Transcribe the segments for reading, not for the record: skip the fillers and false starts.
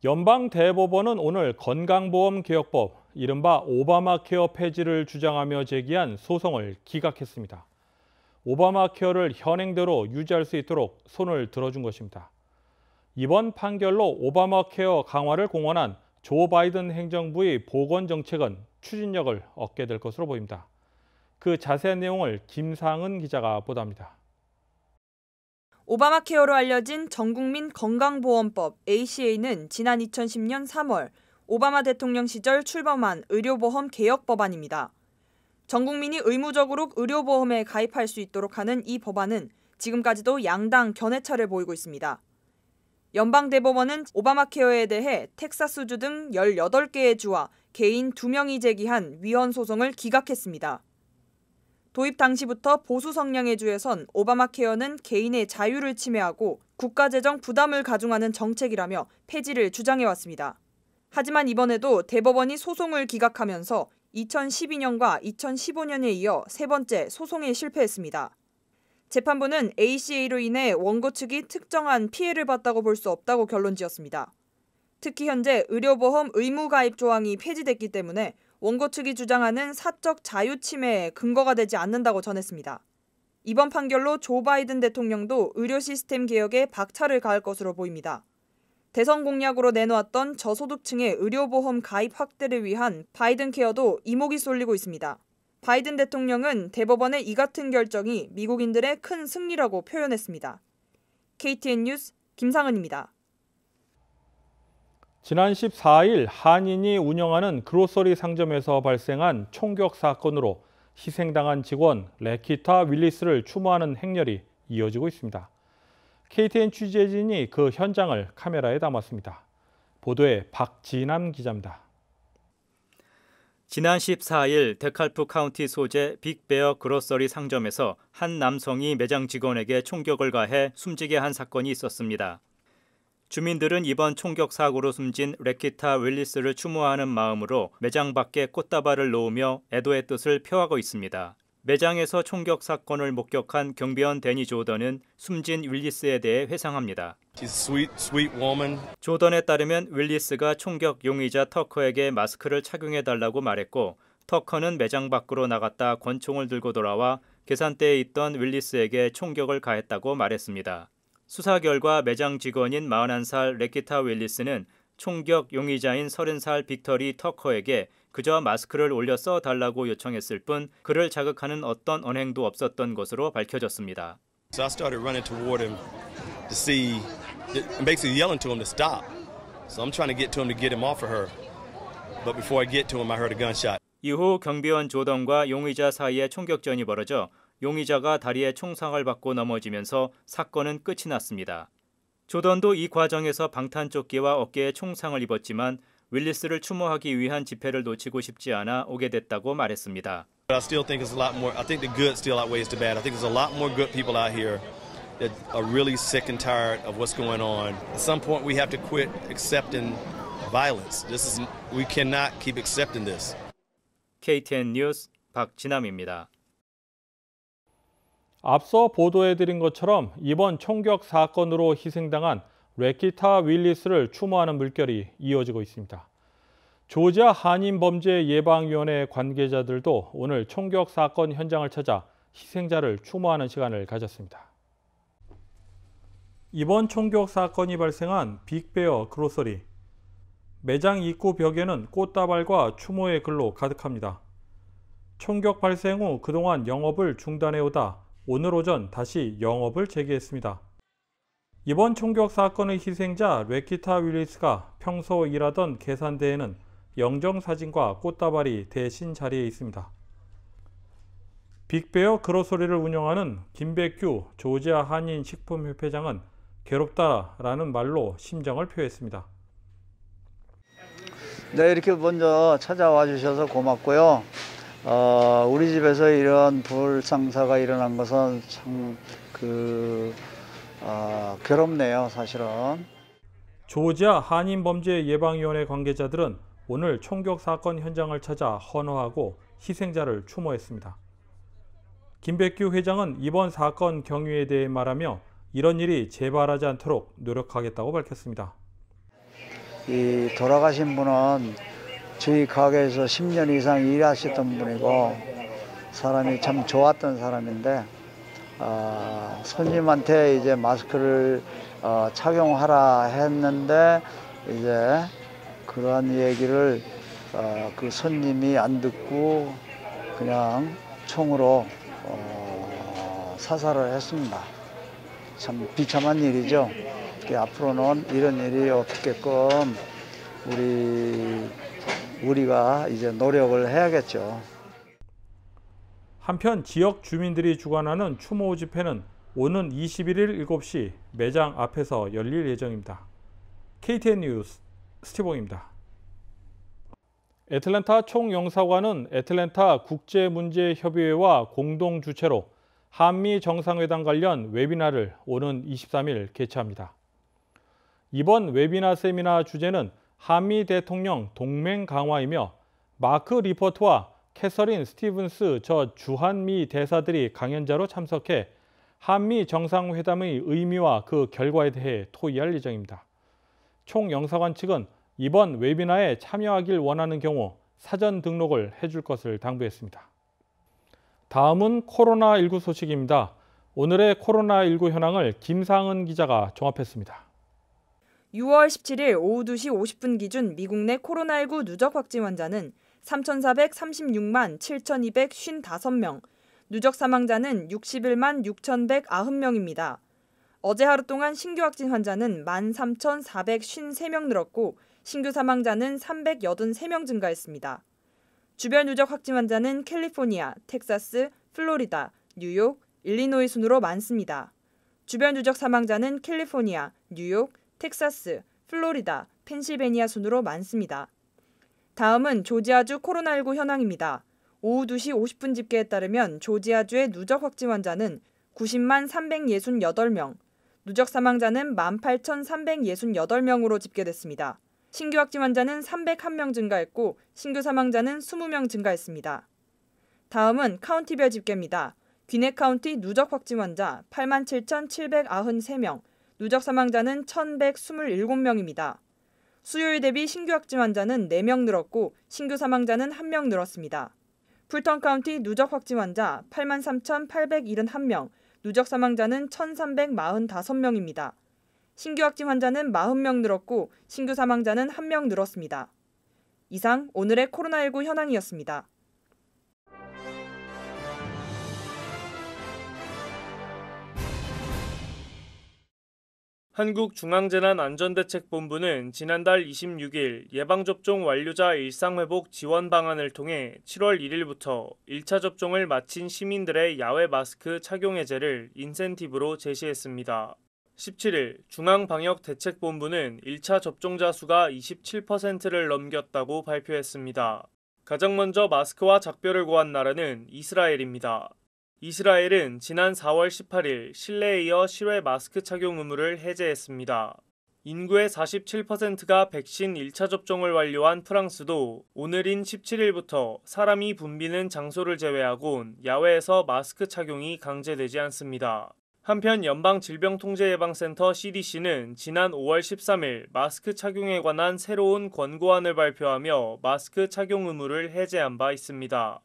연방 대법원은 오늘 건강보험 개혁법, 이른바 오바마 케어 폐지를 주장하며 제기한 소송을 기각했습니다. 오바마 케어를 현행대로 유지할 수 있도록 손을 들어준 것입니다. 이번 판결로 오바마 케어 강화를 공언한 조 바이든 행정부의 보건 정책은 추진력을 얻게 될 것으로 보입니다. 그 자세한 내용을 김상은 기자가 보도합니다. 오바마 케어로 알려진 전국민 건강보험법 ACA는 지난 2010년 3월 오바마 대통령 시절 출범한 의료보험 개혁 법안입니다. 전 국민이 의무적으로 의료보험에 가입할 수 있도록 하는 이 법안은 지금까지도 양당 견해차를 보이고 있습니다. 연방대법원은 오바마 케어에 대해 텍사스주 등 18개의 주와 개인 2명이 제기한 위헌 소송을 기각했습니다. 도입 당시부터 보수 성향의 주에선 오바마 케어는 개인의 자유를 침해하고 국가재정 부담을 가중하는 정책이라며 폐지를 주장해왔습니다. 하지만 이번에도 대법원이 소송을 기각하면서 2012년과 2015년에 이어 세 번째 소송에 실패했습니다. 재판부는 ACA로 인해 원고 측이 특정한 피해를 봤다고 볼 수 없다고 결론지었습니다. 특히 현재 의료보험 의무가입 조항이 폐지됐기 때문에 원고 측이 주장하는 사적 자유 침해에 근거가 되지 않는다고 전했습니다. 이번 판결로 조 바이든 대통령도 의료 시스템 개혁에 박차를 가할 것으로 보입니다. 대선 공약으로 내놓았던 저소득층의 의료보험 가입 확대를 위한 바이든 케어도 이목이 쏠리고 있습니다. 바이든 대통령은 대법원의 이 같은 결정이 미국인들의 큰 승리라고 표현했습니다. KTN 뉴스 김상은입니다. 지난 14일 한인이 운영하는 그로서리 상점에서 발생한 총격 사건으로 희생당한 직원 레키타 윌리스를 추모하는 행렬이 이어지고 있습니다. KTN 취재진이 그 현장을 카메라에 담았습니다. 보도에 박진남 기자입니다. 지난 14일 데칼프 카운티 소재 빅베어 그로서리 상점에서 한 남성이 매장 직원에게 총격을 가해 숨지게 한 사건이 있었습니다. 주민들은 이번 총격 사고로 숨진 레키타 윌리스를 추모하는 마음으로 매장 밖에 꽃다발을 놓으며 애도의 뜻을 표하고 있습니다. 매장에서 총격 사건을 목격한 경비원 데니 조던은 숨진 윌리스에 대해 회상합니다. Sweet woman. 조던에 따르면 윌리스가 총격 용의자 터커에게 마스크를 착용해달라고 말했고 터커는 매장 밖으로 나갔다 권총을 들고 돌아와 계산대에 있던 윌리스에게 총격을 가했다고 말했습니다. 수사 결과 매장 직원인 41살 레키타 윌리스는 총격 용의자인 30살 빅터리 터커에게 그저 마스크를 올려 써달라고 요청했을 뿐 그를 자극하는 어떤 언행도 없었던 것으로 밝혀졌습니다. So I started running toward him to see, and basically yelling to him to stop. So I'm trying to get to him to get him off of her. But before I get to him, I heard a gunshot. 이후 경비원 조던과 용의자 사이에 총격전이 벌어져 용의자가 다리에 총상을 받고 넘어지면서 사건은 끝이 났습니다. 조던도 이 과정에서 방탄조끼와 어깨에 총상을 입었지만 윌리스를 추모하기 위한 집회를 놓치고 싶지 않아 오게 됐다고 말했습니다. But I still think it's a lot more. I think the good still outweighs the bad. I think there's a lot more good people out here that are really sick and tired of what's going on. At some point, we have to quit accepting violence. We cannot keep accepting this. KTN 뉴스 박진남입니다. 앞서 보도해드린 것처럼 이번 총격 사건으로 희생당한 레키타 윌리스를 추모하는 물결이 이어지고 있습니다. 조지아 한인범죄예방위원회 관계자들도 오늘 총격 사건 현장을 찾아 희생자를 추모하는 시간을 가졌습니다. 이번 총격 사건이 발생한 빅베어 그로서리. 매장 입구 벽에는 꽃다발과 추모의 글로 가득합니다. 총격 발생 후 그동안 영업을 중단해오다 오늘 오전 다시 영업을 재개했습니다. 이번 총격 사건의 희생자 레키타 윌리스가 평소 일하던 계산대에는 영정사진과 꽃다발이 대신 자리에 있습니다. 빅베어 그로서리를 운영하는 김백규 조지아 한인식품협회장은 괴롭다라는 말로 심정을 표했습니다. 네, 이렇게 먼저 찾아와 주셔서 고맙고요. 우리 집에서 이런 불상사가 일어난 것은 참 괴롭네요, 사실은. 조지아 한인범죄예방위원회 관계자들은 오늘 총격 사건 현장을 찾아 헌화하고 희생자를 추모했습니다. 김백규 회장은 이번 사건 경위에 대해 말하며 이런 일이 재발하지 않도록 노력하겠다고 밝혔습니다. 이 돌아가신 분은 저희 가게에서 10년 이상 일하셨던 분이고 사람이 참 좋았던 사람인데 손님한테 이제 마스크를 착용하라 했는데 이제 그러한 얘기를 그 손님이 안 듣고 그냥 총으로 사살을 했습니다. 참 비참한 일이죠. 앞으로는 이런 일이 없게끔 우리가 이제 노력을 해야겠죠. 한편 지역 주민들이 주관하는 추모 집회는 오는 21일 7시 매장 앞에서 열릴 예정입니다. KTN 뉴스 스티봉입니다. 애틀랜타 총영사관은 애틀랜타 국제문제협의회와 공동 주최로 한미 정상회담 관련 웨비나를 오는 23일 개최합니다. 이번 웨비나 세미나 주제는 한미 대통령 동맹 강화이며 마크 리포트와 캐서린 스티븐스 저 주한미 대사들이 강연자로 참석해 한미 정상회담의 의미와 그 결과에 대해 토의할 예정입니다. 총영사관 측은 이번 웨비나에 참여하길 원하는 경우 사전 등록을 해줄 것을 당부했습니다. 다음은 코로나19 소식입니다. 오늘의 코로나19 현황을 김상은 기자가 종합했습니다. 6월 17일 오후 2시 50분 기준 미국 내 코로나19 누적 확진 환자는 3,436만 7,255명, 누적 사망자는 61만 6,190명입니다. 어제 하루 동안 신규 확진 환자는 13,453명 늘었고 신규 사망자는 383명 증가했습니다. 주별 누적 확진 환자는 캘리포니아, 텍사스, 플로리다, 뉴욕, 일리노이 순으로 많습니다. 주별 누적 사망자는 캘리포니아, 뉴욕, 텍사스, 플로리다, 펜실베니아 순으로 많습니다. 다음은 조지아주 코로나19 현황입니다. 오후 2시 50분 집계에 따르면 조지아주의 누적 확진 환자는 90만 368명, 누적 사망자는 18,368명으로 집계됐습니다. 신규 확진 환자는 301명 증가했고 신규 사망자는 20명 증가했습니다. 다음은 카운티별 집계입니다. 귀넷 카운티 누적 확진 환자 87,793명, 누적 사망자는 1,127명입니다. 수요일 대비 신규 확진 환자는 4명 늘었고 신규 사망자는 1명 늘었습니다. 풀턴 카운티 누적 확진 환자 83,871명, 누적 사망자는 1,345명입니다. 신규 확진 환자는 40명 늘었고 신규 사망자는 1명 늘었습니다. 이상 오늘의 코로나19 현황이었습니다. 한국중앙재난안전대책본부는 지난달 26일 예방접종 완료자 일상회복 지원 방안을 통해 7월 1일부터 1차 접종을 마친 시민들의 야외 마스크 착용 해제를 인센티브로 제시했습니다. 17일 중앙방역대책본부는 1차 접종자 수가 27%를 넘겼다고 발표했습니다. 가장 먼저 마스크와 작별을 고한 나라는 이스라엘입니다. 이스라엘은 지난 4월 18일 실내에 이어 실외 마스크 착용 의무를 해제했습니다. 인구의 47%가 백신 1차 접종을 완료한 프랑스도 오늘인 17일부터 사람이 붐비는 장소를 제외하곤 야외에서 마스크 착용이 강제되지 않습니다. 한편 연방질병통제예방센터 CDC는 지난 5월 13일 마스크 착용에 관한 새로운 권고안을 발표하며 마스크 착용 의무를 해제한 바 있습니다.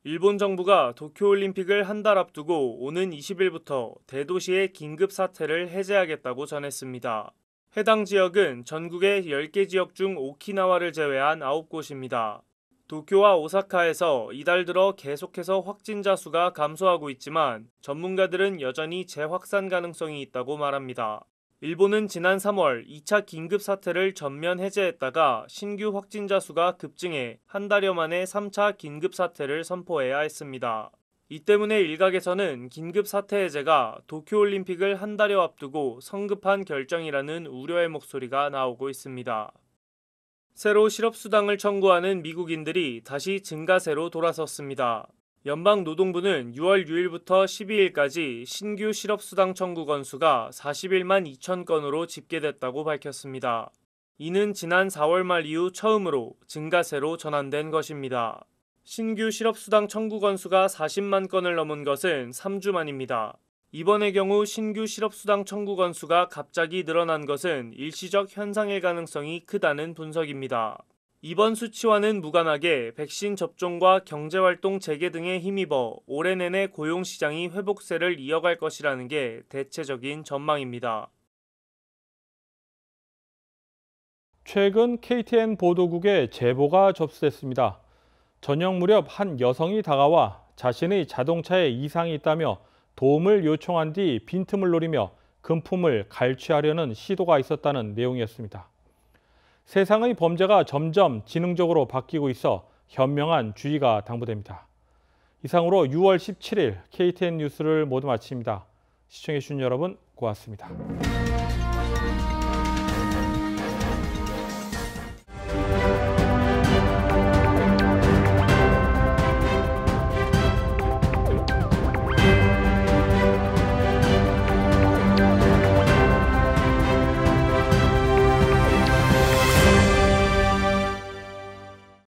일본 정부가 도쿄올림픽을 한 달 앞두고 오는 20일부터 대도시의 긴급 사태를 해제하겠다고 전했습니다. 해당 지역은 전국의 10개 지역 중 오키나와를 제외한 9곳입니다. 도쿄와 오사카에서 이달 들어 계속해서 확진자 수가 감소하고 있지만 전문가들은 여전히 재확산 가능성이 있다고 말합니다. 일본은 지난 3월 2차 긴급 사태를 전면 해제했다가 신규 확진자 수가 급증해 한 달여 만에 3차 긴급 사태를 선포해야 했습니다. 이 때문에 일각에서는 긴급 사태 해제가 도쿄올림픽을 한 달여 앞두고 성급한 결정이라는 우려의 목소리가 나오고 있습니다. 새로 실업수당을 청구하는 미국인들이 다시 증가세로 돌아섰습니다. 연방노동부는 6월 6일부터 12일까지 신규 실업수당 청구 건수가 41만 2천 건으로 집계됐다고 밝혔습니다. 이는 지난 4월 말 이후 처음으로 증가세로 전환된 것입니다. 신규 실업수당 청구 건수가 40만 건을 넘은 것은 3주 만입니다. 이번의 경우 신규 실업수당 청구 건수가 갑자기 늘어난 것은 일시적 현상일 가능성이 크다는 분석입니다. 이번 수치와는 무관하게 백신 접종과 경제활동 재개 등에 힘입어 올해 내내 고용시장이 회복세를 이어갈 것이라는 게 대체적인 전망입니다. 최근 KTN 보도국에 제보가 접수됐습니다. 저녁 무렵 한 여성이 다가와 자신의 자동차에 이상이 있다며 도움을 요청한 뒤 빈틈을 노리며 금품을 갈취하려는 시도가 있었다는 내용이었습니다. 세상의 범죄가 점점 지능적으로 바뀌고 있어 현명한 주의가 당부됩니다. 이상으로 6월 17일 KTN 뉴스를 모두 마칩니다. 시청해주신 여러분 고맙습니다.